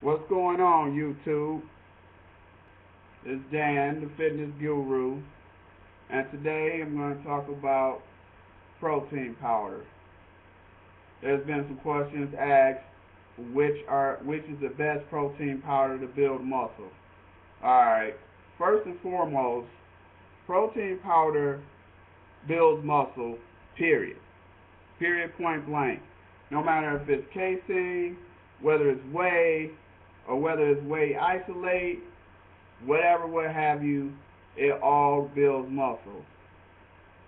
What's going on, YouTube? It's Dan, the fitness guru, and today I'm going to talk about protein powder. There's been some questions asked, which is the best protein powder to build muscle? All right. First and foremost, protein powder builds muscle. Period. Period. Point blank. No matter if it's casein, whether it's whey, or whether it's whey isolate, whatever, what have you, it all builds muscle.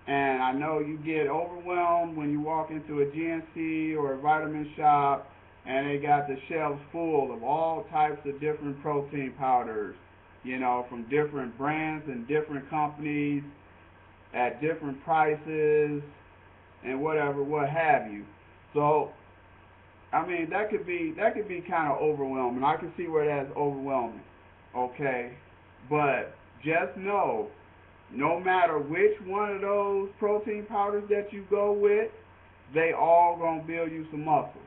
And I know you get overwhelmed when you walk into a GNC or a vitamin shop and they got the shelves full of all types of different protein powders, from different brands and different companies at different prices and whatever, what have you. So, I mean, that could be kind of overwhelming. I can see where that's overwhelming. Okay, but just know, no matter which one of those protein powders that you go with, they all gonna build you some muscle.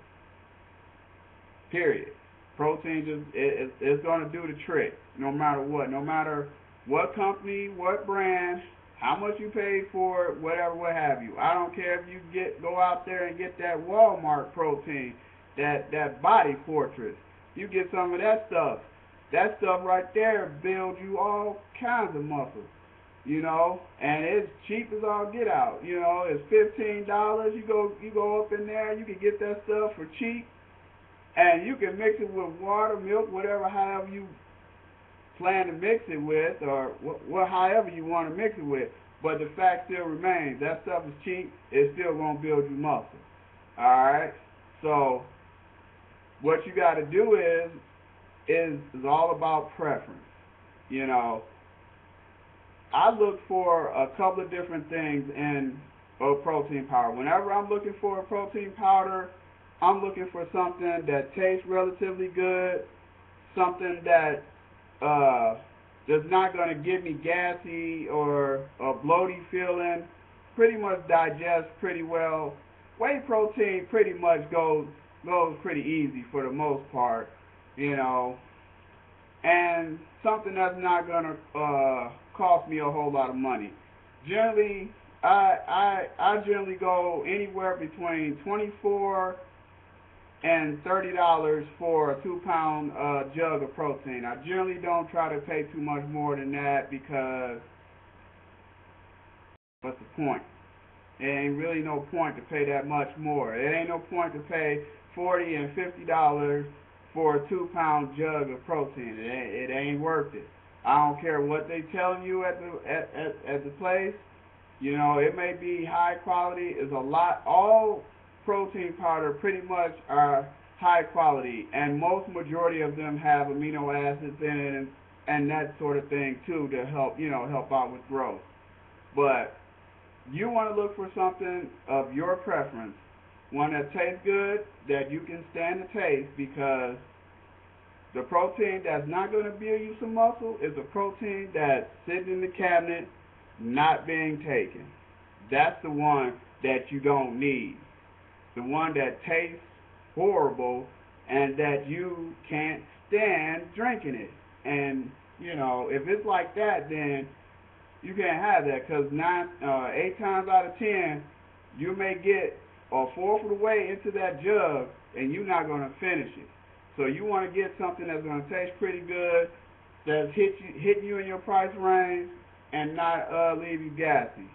Period. Protein it's gonna do the trick, no matter what. No matter what company, what brand, how much you paid for it, whatever, what have you. I don't care if you go out there and get that Walmart protein, that Body Fortress. You get some of that stuff. That stuff right there builds you all kinds of muscle, and it's cheap as all get out. It's $15. You go up in there, you can get that stuff for cheap, and you can mix it with water, milk, whatever, however you plan to mix it with, or however you want to mix it with. But the fact still remains, that stuff is cheap. It's still gonna build you muscle. All right. So what you got to do is all about preference. You know, I look for a couple of different things in a protein powder. Whenever I'm looking for a protein powder, I'm looking for something that tastes relatively good, something that is not going to give me gassy or a bloaty feeling, pretty much digests pretty well. Whey protein pretty much goes pretty easy for the most part, and something that's not going to cost me a whole lot of money. Generally, I generally go anywhere between 24 and $30 for a 2 pound jug of protein. I generally don't try to pay too much more than that because what's the point? There ain't really no point to pay that much more. It ain't no point to pay $40 and $50 for a 2 pound jug of protein. It ain't worth it. I don't care what they telling you at the place. It may be high quality. It's a lot. All protein powder pretty much are high quality, and most majority of them have amino acids in it and that sort of thing too to help out with growth. But you want to look for something of your preference, one that tastes good, that you can stand the taste, because the protein that's not going to build you some muscle is a protein that's sitting in the cabinet not being taken. That's the one that you don't need. The one that tastes horrible and that you can't stand drinking it. And, if it's like that, then you can't have that, because 8 times out of 10, you may get a fourth of the way into that jug and you're not going to finish it. So you want to get something that's going to taste pretty good, that's hitting you in your price range, and not leave you gassy.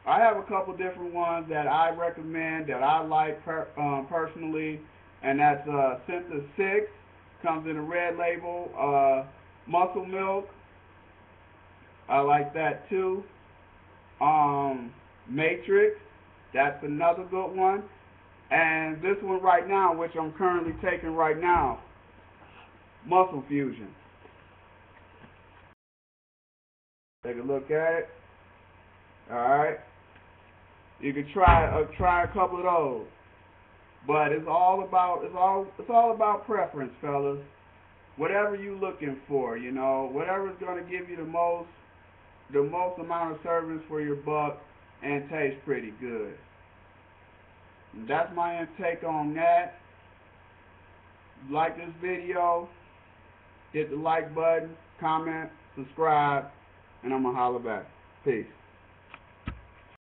I have a couple different ones that I recommend that I like personally, and that's Synthesis 6, comes in a red label, Muscle Milk. I like that too. Matrix, that's another good one. And this one right now, which I'm currently taking right now, Muscle Fusion. Take a look at it. All right. You can try a couple of those, but it's all about preference, fellas. Whatever you looking for, whatever's going to give you the most amount of servings for your buck and taste pretty good. And that's my intake on that. like this video, hit the like button, comment, subscribe, and I'm going to holler back. Peace.